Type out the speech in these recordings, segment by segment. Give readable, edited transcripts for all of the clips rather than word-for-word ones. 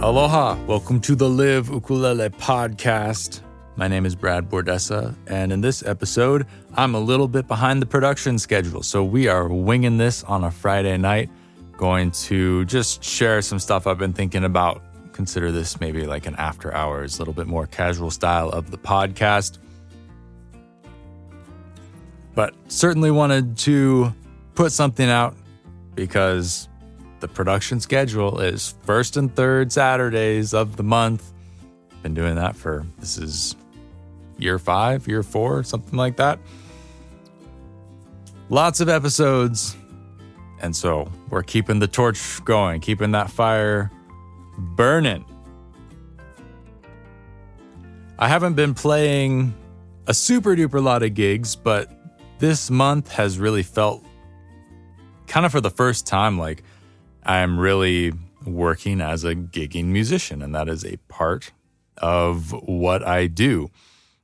Aloha, welcome to the Live Ukulele Podcast. My name is Brad Bordessa, and in this episode, I'm a little bit behind the production schedule. So we are winging this on a Friday night, going to just share some stuff I've been thinking about. Consider this maybe like an after hours, a little bit more casual style of the podcast. But certainly wanted to put something out because the production schedule is first and third Saturdays of the month. Been doing that this is year 5, year 4, something like that. Lots of episodes. And so we're keeping the torch going, keeping that fire burning. I haven't been playing a super duper lot of gigs, but this month has really felt kind of for the first time like I'm really working as a gigging musician, and that is a part of what I do.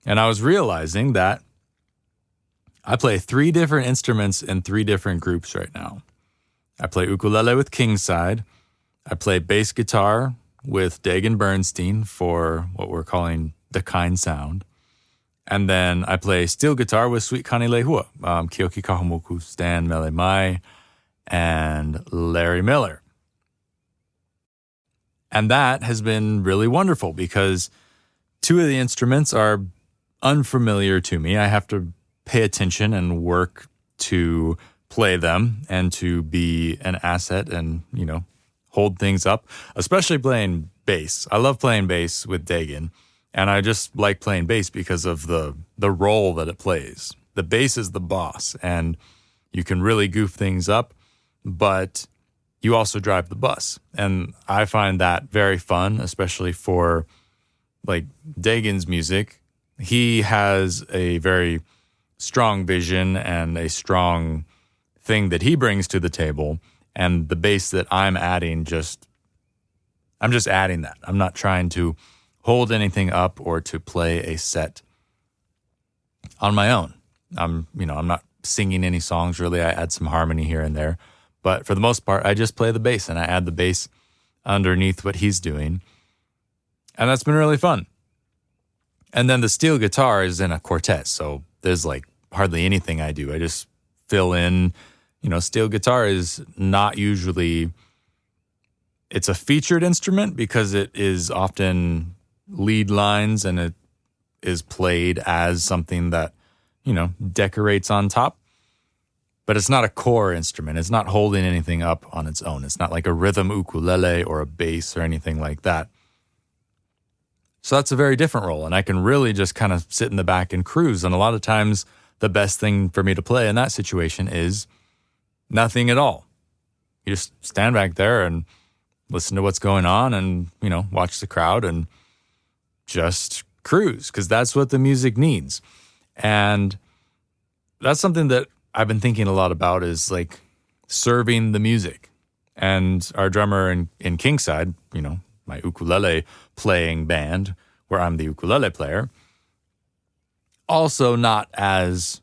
And I was realizing that I play 3 different instruments in 3 different groups right now. I play ukulele with Kingside. I play bass guitar with Dagan Bernstein for what we're calling the kind sound. And then I play steel guitar with Sweet Kani Lehua, Kioki Kahamoku, Stan Mele Mai, and Larry Miller. And that has been really wonderful because 2 of the instruments are unfamiliar to me. I have to pay attention and work to play them and to be an asset and, hold things up, especially playing bass. I love playing bass with Dagan, and I just like playing bass because of the role that it plays. The bass is the boss, and you can really goof things up, but you also drive the bus. And I find that very fun, especially for like Dagan's music. He has a very strong vision and a strong thing that he brings to the table. And the bass that I'm adding I'm just adding that. I'm not trying to hold anything up or to play a set on my own. I'm not singing any songs really. I add some harmony here and there. But for the most part, I just play the bass and I add the bass underneath what he's doing. And that's been really fun. And then the steel guitar is in a quartet. So there's like hardly anything I do. I just fill in. Steel guitar is not usually, it's a featured instrument because it is often lead lines and it is played as something that, decorates on top. But it's not a core instrument. It's not holding anything up on its own. It's not like a rhythm ukulele or a bass or anything like that. So that's a very different role. And I can really just kind of sit in the back and cruise. And a lot of times the best thing for me to play in that situation is nothing at all. You just stand back there and listen to what's going on and, watch the crowd and just cruise because that's what the music needs. And that's something that I've been thinking a lot about is like serving the music. And our drummer in Kingside, my ukulele playing band where I'm the ukulele player, also not as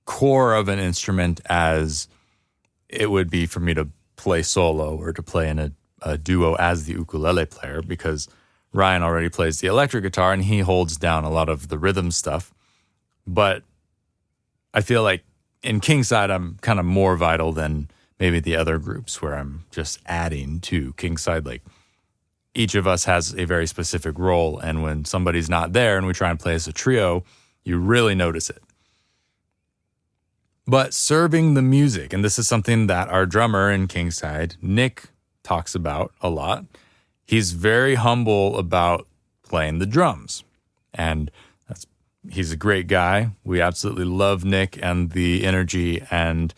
core of an instrument as it would be for me to play solo or to play in a duo as the ukulele player because Ryan already plays the electric guitar and he holds down a lot of the rhythm stuff. But I feel like in Kingside, I'm kind of more vital than maybe the other groups where I'm just adding to Kingside. Like each of us has a very specific role. And when somebody's not there and we try and play as a trio, you really notice it. But serving the music, and this is something that our drummer in Kingside, Nick, talks about a lot. He's very humble about playing the drums. And he's a great guy. We absolutely love Nick and the energy and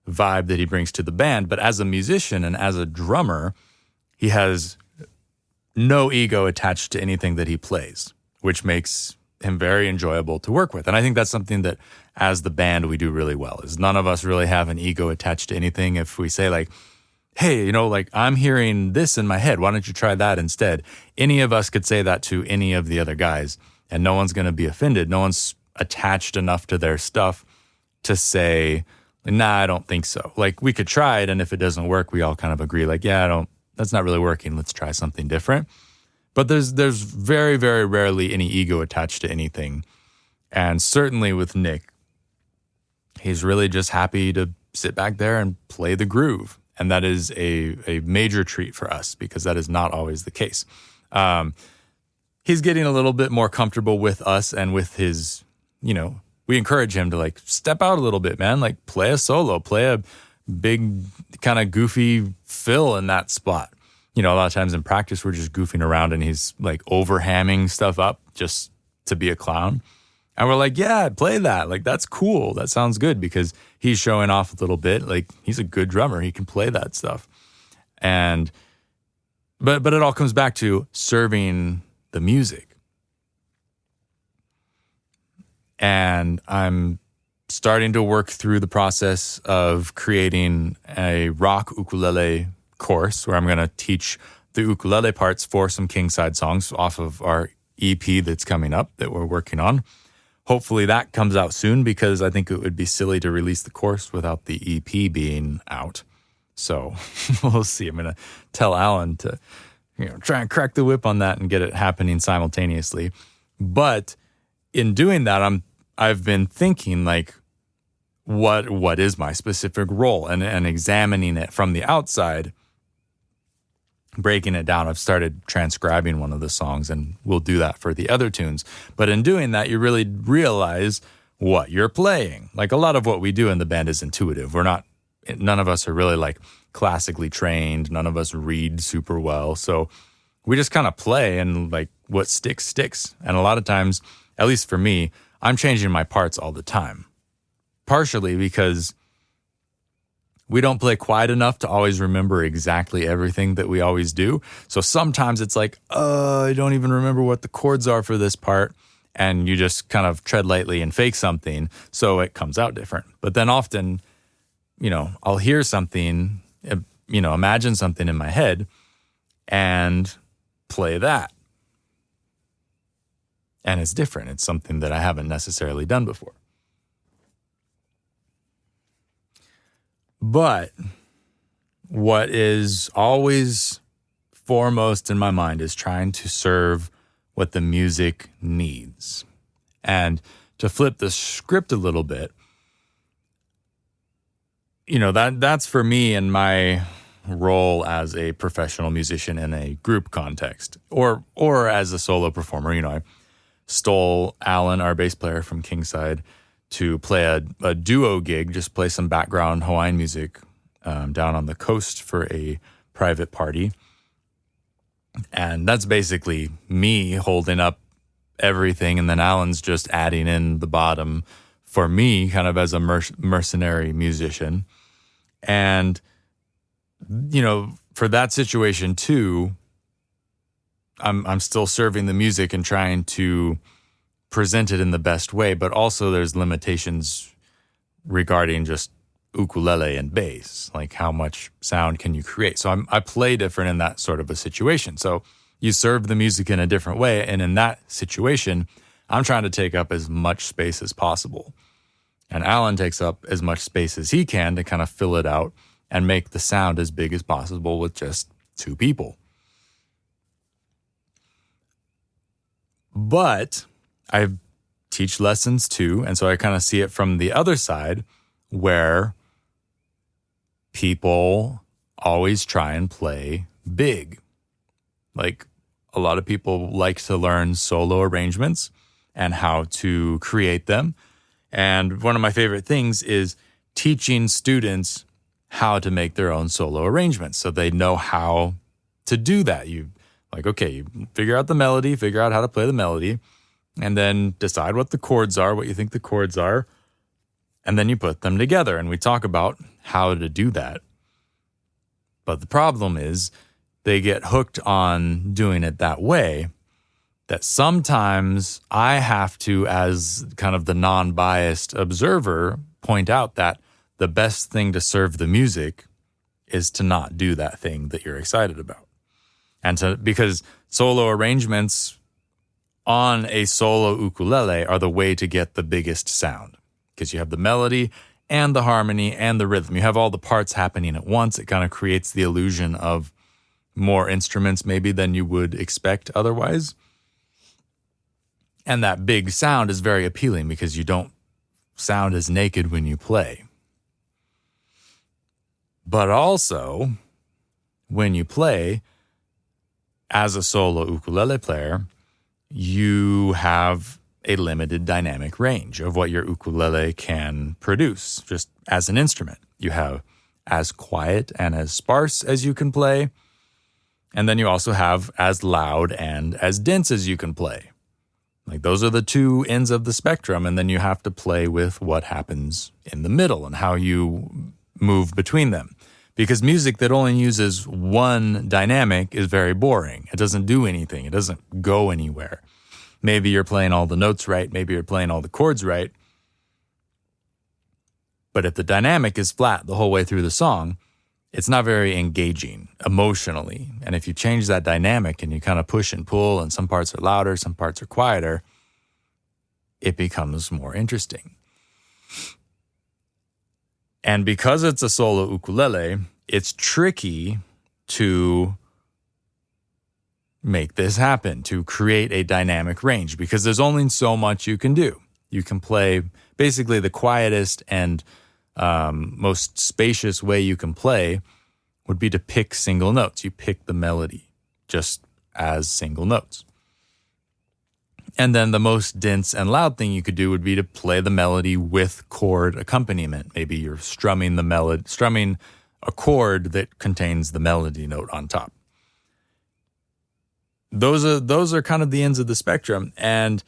vibe that he brings to the band. But as a musician and as a drummer, he has no ego attached to anything that he plays, which makes him very enjoyable to work with. And I think that's something that as the band we do really well is none of us really have an ego attached to anything. If we say like, hey, I'm hearing this in my head, why don't you try that instead? Any of us could say that to any of the other guys and no one's going to be offended. No one's attached enough to their stuff to say, nah, I don't think so. Like we could try it. And if it doesn't work, we all kind of agree like, yeah, I don't that's not really working. Let's try something different. But there's very, very rarely any ego attached to anything. And certainly with Nick, he's really just happy to sit back there and play the groove. And that is a major treat for us because that is not always the case. He's getting a little bit more comfortable with us and with his, we encourage him to like step out a little bit, man. Like play a solo, play a big kind of goofy fill in that spot. A lot of times in practice, we're just goofing around and he's like overhamming stuff up just to be a clown. And we're like, yeah, play that. Like, that's cool. That sounds good because he's showing off a little bit. Like, he's a good drummer. He can play that stuff. And, but it all comes back to serving the music. And I'm starting to work through the process of creating a rock ukulele course where I'm going to teach the ukulele parts for some Kingside songs off of our EP that's coming up that we're working on. Hopefully that comes out soon because I think it would be silly to release the course without the EP being out. So we'll see. I'm going to tell Alan to try and crack the whip on that and get it happening simultaneously. But in doing that, I've been thinking like, what is my specific role and examining it from the outside, breaking it down. I've started transcribing one of the songs and we'll do that for the other tunes. But in doing that, you really realize what you're playing. Like a lot of what we do in the band is intuitive. None of us are really like classically trained. None of us read super well. So we just kind of play and like what sticks. And a lot of times, at least for me, I'm changing my parts all the time. Partially because we don't play quiet enough to always remember exactly everything that we always do. So sometimes it's like, I don't even remember what the chords are for this part. And you just kind of tread lightly and fake something so it comes out different. But then often, I'll hear something, imagine something in my head and play that. And it's different. It's something that I haven't necessarily done before. But what is always foremost in my mind is trying to serve what the music needs. And to flip the script a little bit, that's for me in my role as a professional musician in a group context or as a solo performer. I stole Alan, our bass player from Kingside, to play a duo gig, just play some background Hawaiian music down on the coast for a private party. And that's basically me holding up everything, and then Alan's just adding in the bottom for me, kind of as a mercenary musician. And, for that situation too, I'm still serving the music and trying to present it in the best way, but also there's limitations regarding just ukulele and bass, like how much sound can you create. So I play different in that sort of a situation. So you serve the music in a different way, and in that situation, I'm trying to take up as much space as possible. And Alan takes up as much space as he can to kind of fill it out and make the sound as big as possible with just two people. But I teach lessons too, and so I kind of see it from the other side where people always try and play big. Like a lot of people like to learn solo arrangements and how to create them. And one of my favorite things is teaching students how to make their own solo arrangements so they know how to do that. You figure out the melody, figure out how to play the melody, and then decide what the chords are, what you think the chords are, and then you put them together. And we talk about how to do that. But the problem is they get hooked on doing it that way that sometimes I have to, as kind of the non-biased observer, point out that the best thing to serve the music is to not do that thing that you're excited about. Because solo arrangements on a solo ukulele are the way to get the biggest sound, because you have the melody and the harmony and the rhythm. You have all the parts happening at once. It kind of creates the illusion of more instruments maybe than you would expect otherwise. And that big sound is very appealing because you don't sound as naked when you play. But also, when you play as a solo ukulele player, you have a limited dynamic range of what your ukulele can produce just as an instrument. You have as quiet and as sparse as you can play, and then you also have as loud and as dense as you can play. Like those are the two ends of the spectrum, and then you have to play with what happens in the middle and how you move between them. Because music that only uses one dynamic is very boring. It doesn't do anything. It doesn't go anywhere. Maybe you're playing all the notes right. Maybe you're playing all the chords right. But if the dynamic is flat the whole way through the song, it's not very engaging emotionally. And if you change that dynamic and you kind of push and pull and some parts are louder, some parts are quieter, it becomes more interesting. And because it's a solo ukulele, it's tricky to make this happen, to create a dynamic range, because there's only so much you can do. You can play basically the quietest and most spacious way you can play would be to pick single notes. You pick the melody just as single notes. And then the most dense and loud thing you could do would be to play the melody with chord accompaniment. Maybe you're strumming a chord that contains the melody note on top. Those are kind of the ends of the spectrum, and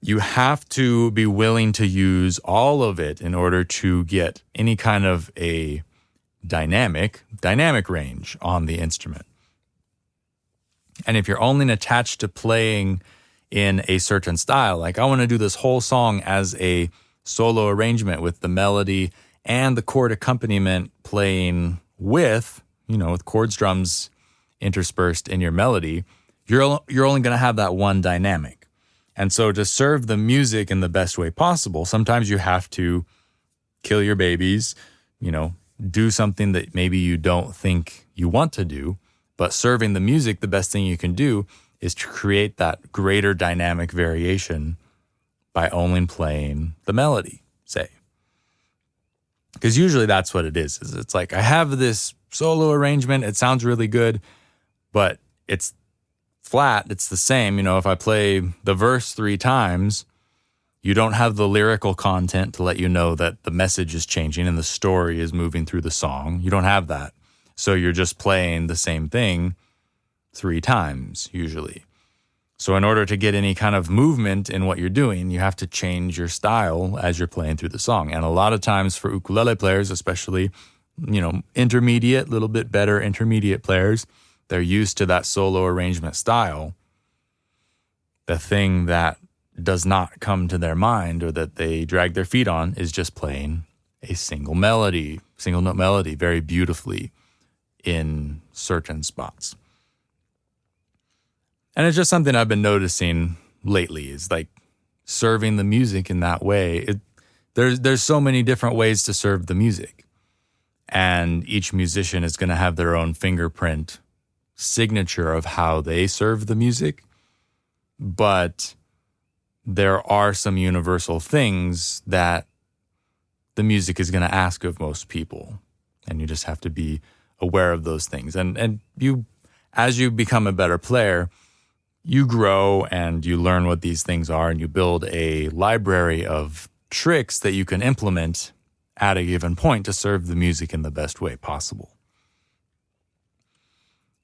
you have to be willing to use all of it in order to get any kind of a dynamic range on the instrument. And if you're only attached to playing in a certain style, like I want to do this whole song as a solo arrangement with the melody and the chord accompaniment playing with chord strums interspersed in your melody, you're only going to have that one dynamic. And so to serve the music in the best way possible, sometimes you have to kill your babies, do something that maybe you don't think you want to do, but serving the music, the best thing you can do is to create that greater dynamic variation by only playing the melody, say. Because usually that's what it is. It's like, I have this solo arrangement, it sounds really good, but it's flat, it's the same. If I play the verse 3 times, you don't have the lyrical content to let you know that the message is changing and the story is moving through the song. You don't have that. So you're just playing the same thing 3 times, usually. So in order to get any kind of movement in what you're doing, you have to change your style as you're playing through the song. And a lot of times for ukulele players, especially, intermediate, little bit better intermediate players, they're used to that solo arrangement style. The thing that does not come to their mind or that they drag their feet on is just playing a single note melody very beautifully in certain spots. And it's just something I've been noticing lately is like serving the music in that way. There's so many different ways to serve the music. And each musician is going to have their own fingerprint signature of how they serve the music. But there are some universal things that the music is going to ask of most people. And you just have to be aware of those things. And you, as you become a better player, you grow and you learn what these things are and you build a library of tricks that you can implement at a given point to serve the music in the best way possible.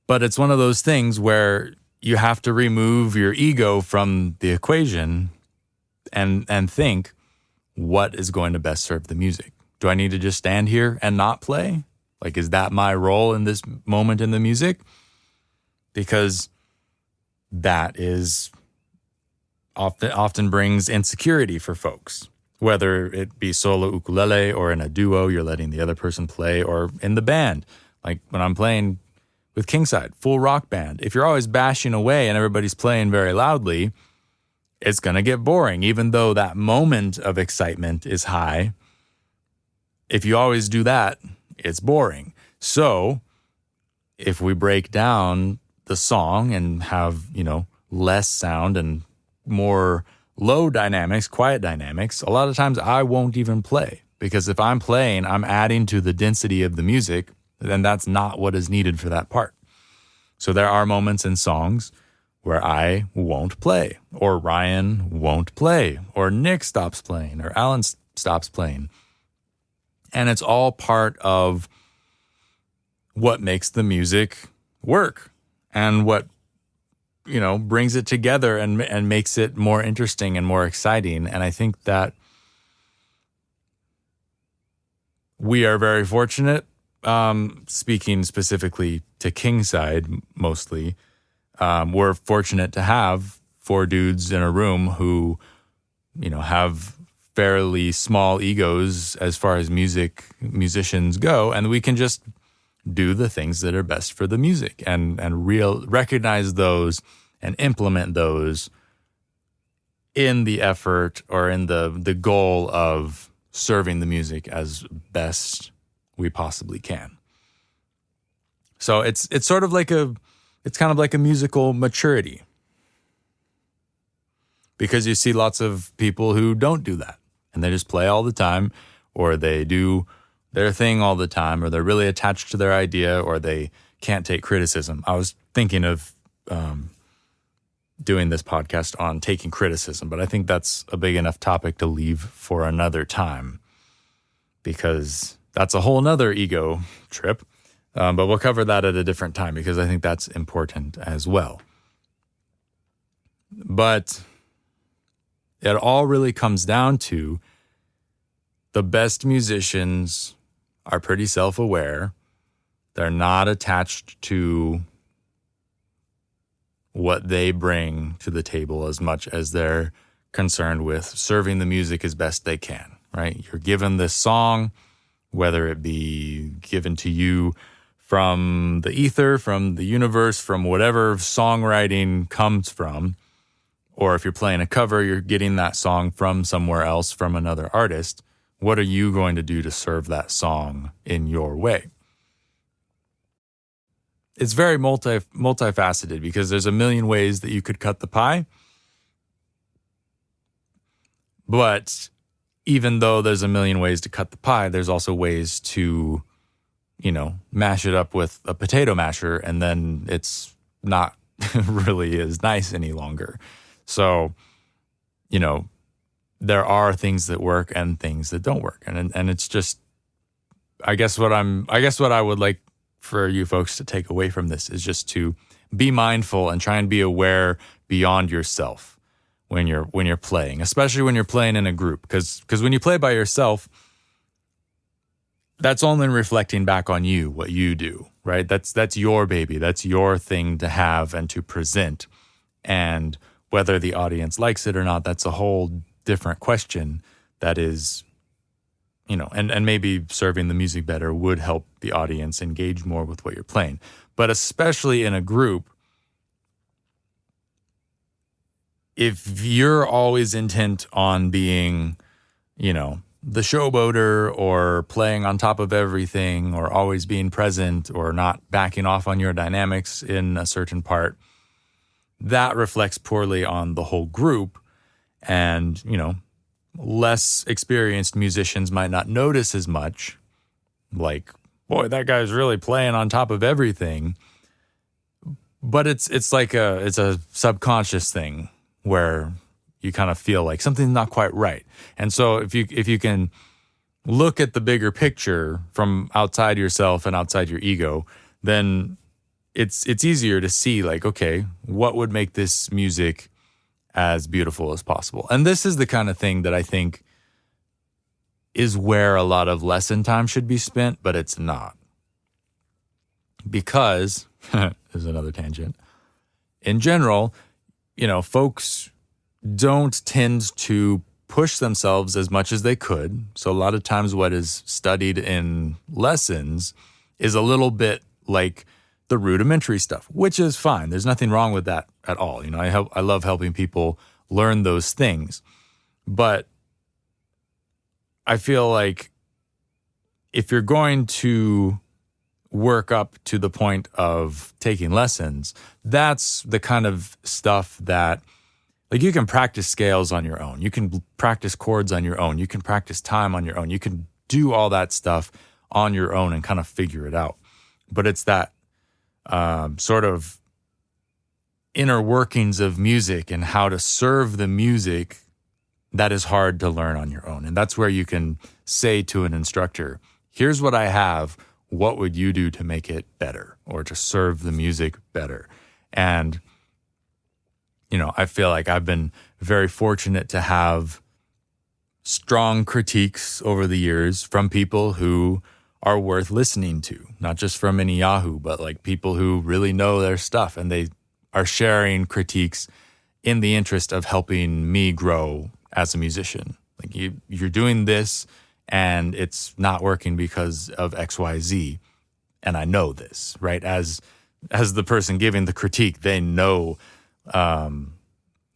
But it's one of those things where you have to remove your ego from the equation and think, what is going to best serve the music? Do I need to just stand here and not play? Like, is that my role in this moment in the music? Because that is often brings insecurity for folks. Whether it be solo ukulele or in a duo, you're letting the other person play, or in the band. Like when I'm playing with Kingside, full rock band. If you're always bashing away and everybody's playing very loudly, it's going to get boring, even though that moment of excitement is high. If you always do that, it's boring. So if we break down the song and have, less sound and more low dynamics, quiet dynamics, a lot of times I won't even play, because if I'm playing, I'm adding to the density of the music, then that's not what is needed for that part. So there are moments in songs where I won't play, or Ryan won't play, or Nick stops playing, or Alan stops playing. And it's all part of what makes the music work and what, brings it together and makes it more interesting and more exciting. And I think that we are very fortunate, speaking specifically to Kingside mostly, we're fortunate to have 4 dudes in a room who, have fairly small egos as far as musicians go, and we can just do the things that are best for the music and recognize those and implement those in the effort or in the goal of serving the music as best we possibly can. So it's sort of like it's kind of like a musical maturity, because you see lots of people who don't do that and they just play all the time, or they do their thing all the time, or they're really attached to their idea, or they can't take criticism. I was thinking of doing this podcast on taking criticism, but I think that's a big enough topic to leave for another time, because that's a whole nother ego trip. But we'll cover that at a different time, because I think that's important as well. But it all really comes down to the best musicians are pretty self-aware. They're not attached to what they bring to the table as much as they're concerned with serving the music as best they can, right? You're given this song, whether it be given to you from the ether, from the universe, from whatever songwriting comes from, or if you're playing a cover, you're getting that song from somewhere else, from another artist. What are you going to do to serve that song in your way? It's very multifaceted, because there's a million ways that you could cut the pie. But even though there's a million ways to cut the pie, there's also ways to, mash it up with a potato masher, and then it's not really as nice any longer. So, there are things that work and things that don't work. And it's just, I guess what I would like for you folks to take away from this is just to be mindful and try and be aware beyond yourself when you're playing, especially when you're playing in a group. Because when you play by yourself, that's only reflecting back on you, what you do, right? That's your baby. That's your thing to have and to present. And whether the audience likes it or not, that's a whole different question. That is, and maybe serving the music better would help the audience engage more with what you're playing. But especially in a group, if you're always intent on being, the showboater, or playing on top of everything, or always being present, or not backing off on your dynamics in a certain part, that reflects poorly on the whole group. And, less experienced musicians might not notice as much, like, boy, that guy's really playing on top of everything. But it's like it's a subconscious thing where you kind of feel like something's not quite right. And so if you can look at the bigger picture from outside yourself and outside your ego, then it's easier to see, like, okay, what would make this music as beautiful as possible? And this is the kind of thing that I think is where a lot of lesson time should be spent, but it's not. Because, there's another tangent, in general, folks don't tend to push themselves as much as they could. So a lot of times what is studied in lessons is a little bit like the rudimentary stuff, which is fine. There's nothing wrong with that at all. I love helping people learn those things. But I feel like if you're going to work up to the point of taking lessons, that's the kind of stuff that, like, you can practice scales on your own. You can practice chords on your own. You can practice time on your own. You can do all that stuff on your own and kind of figure it out. But it's that sort of inner workings of music and how to serve the music that is hard to learn on your own. And that's where you can say to an instructor, here's what I have. What would you do to make it better or to serve the music better? And, you know, I feel like I've been very fortunate to have strong critiques over the years from people who are worth listening to, not just from any Yahoo, but like people who really know their stuff, and they are sharing critiques in the interest of helping me grow as a musician. Like, you're doing this and it's not working because of XYZ. And I know this, right? As the person giving the critique, they know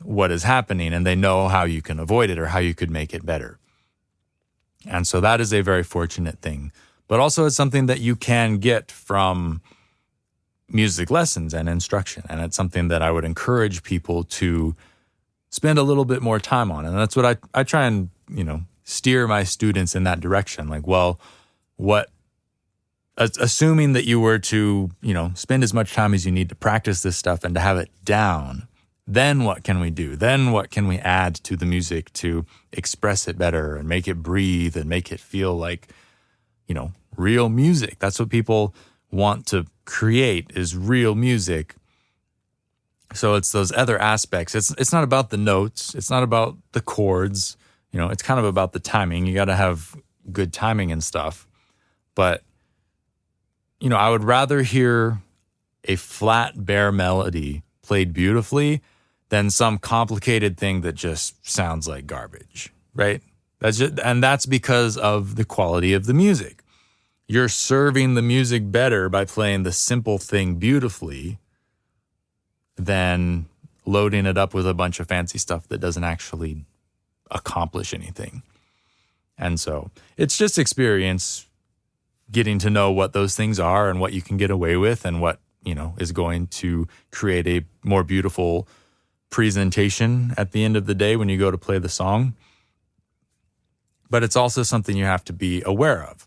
what is happening, and they know how you can avoid it or how you could make it better. And so that is a very fortunate thing. But also it's something that you can get from music lessons and instruction. And it's something that I would encourage people to spend a little bit more time on. And that's what I try and, you know, steer my students in that direction. Like, well, assuming that you were to, you know, spend as much time as you need to practice this stuff and to have it down, then what can we do? Then what can we add to the music to express it better and make it breathe and make it feel like, you know, real music? That's what people want to create, is real music. So it's those other aspects. It's not about the notes. It's not about the chords. You know, it's kind of about the timing. You got to have good timing and stuff. But, you know, I would rather hear a flat, bare melody played beautifully than some complicated thing that just sounds like garbage, right? That's because of the quality of the music. You're serving the music better by playing the simple thing beautifully than loading it up with a bunch of fancy stuff that doesn't actually accomplish anything. And so it's just experience, getting to know what those things are and what you can get away with and what, you know, is going to create a more beautiful presentation at the end of the day when you go to play the song. But it's also something you have to be aware of.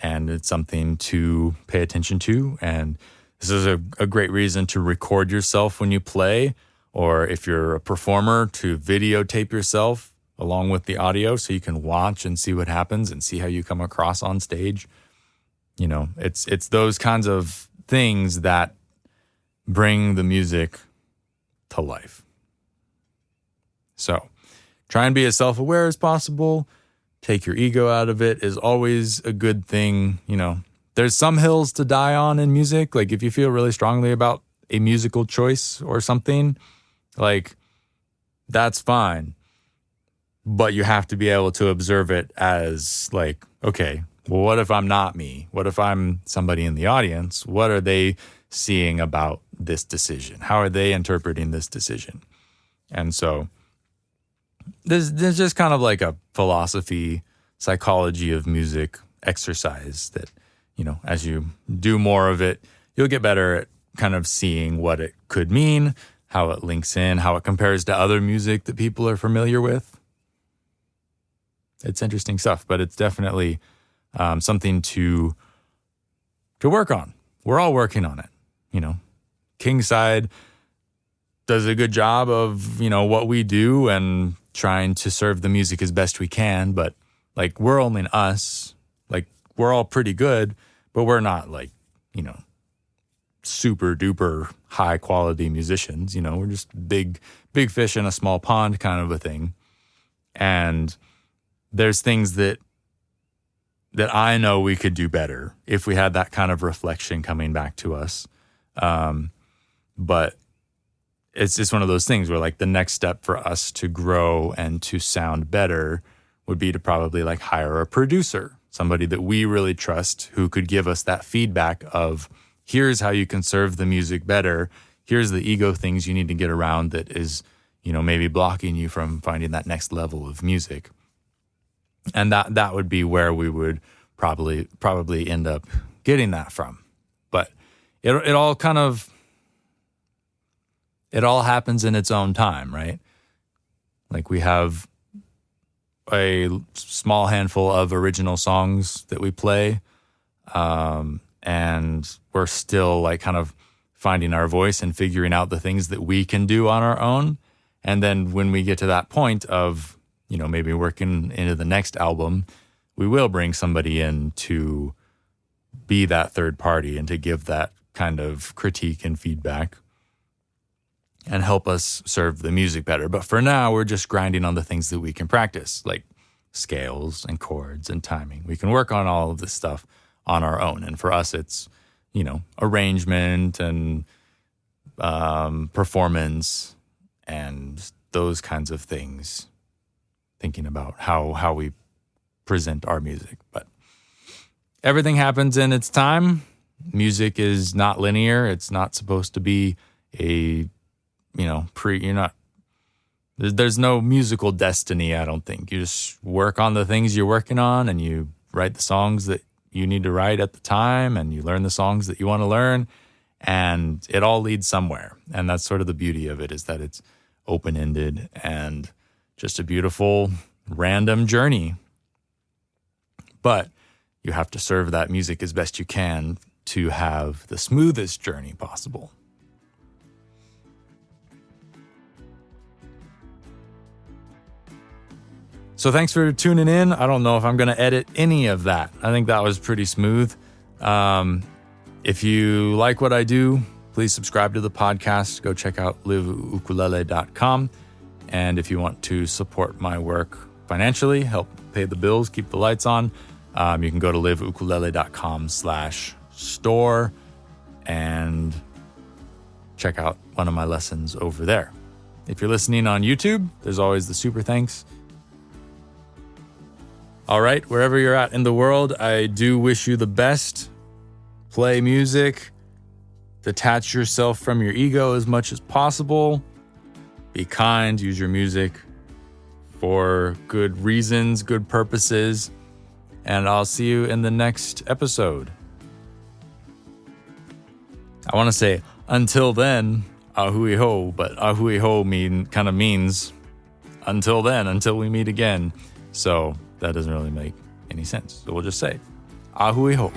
And it's something to pay attention to. And this is a great reason to record yourself when you play, or if you're a performer, to videotape yourself along with the audio so you can watch and see what happens and see how you come across on stage. You know, it's those kinds of things that bring the music to life. So try and be as self-aware as possible. Take your ego out of it is always a good thing. You know, there's some hills to die on in music. Like, if you feel really strongly about a musical choice or something, like, that's fine. But you have to be able to observe it as like, okay, well, what if I'm not me? What if I'm somebody in the audience? What are they seeing about this decision? How are they interpreting this decision? And so there's just kind of like a philosophy, psychology of music exercise that, you know, as you do more of it, you'll get better at kind of seeing what it could mean, how it links in, how it compares to other music that people are familiar with. It's interesting stuff, but it's definitely something to work on. We're all working on it. You know, Kingside does a good job of, you know, what we do and trying to serve the music as best we can. But like, we're only us. Like, we're all pretty good, but we're not like, you know, super duper high quality musicians. You know, we're just big fish in a small pond kind of a thing. And there's things that I know we could do better if we had that kind of reflection coming back to us. But it's just one of those things where, like, the next step for us to grow and to sound better would be to probably like hire a producer, somebody that we really trust who could give us that feedback of, here's how you can serve the music better. Here's the ego things you need to get around that is, you know, maybe blocking you from finding that next level of music. And that would be where we would probably end up getting that from. But it all happens in its own time, right? Like we have a small handful of original songs that we play, and we're still like kind of finding our voice and figuring out the things that we can do on our own. And then when we get to that point of, maybe working into the next album, we will bring somebody in to be that third party and to give that kind of critique and feedback and help us serve the music better. But for now, we're just grinding on the things that we can practice, like scales and chords and timing. We can work on all of this stuff on our own. And for us, it's, arrangement and performance and those kinds of things, thinking about how we present our music. But everything happens in its time. Music is not linear. It's not supposed to be there's no musical destiny, I don't think. You just work on the things you're working on, and you write the songs that you need to write at the time, and you learn the songs that you want to learn, and it all leads somewhere. And that's sort of the beauty of it, is that it's open-ended and just a beautiful random journey. But you have to serve that music as best you can to have the smoothest journey possible. So thanks for tuning in. I don't know if I'm going to edit any of that. I think that was pretty smooth. If you like what I do, please subscribe to the podcast. Go check out liveukulele.com. And if you want to support my work financially, help pay the bills, keep the lights on, you can go to liveukulele.com/store and check out one of my lessons over there. If you're listening on YouTube, there's always the super thanks. All right, wherever you're at in the world, I do wish you the best. Play music. Detach yourself from your ego as much as possible. Be kind. Use your music for good reasons, good purposes. And I'll see you in the next episode. I want to say until then, ahui ho, but ahui ho means until then, until we meet again. So that doesn't really make any sense. So we'll just say ahui ho.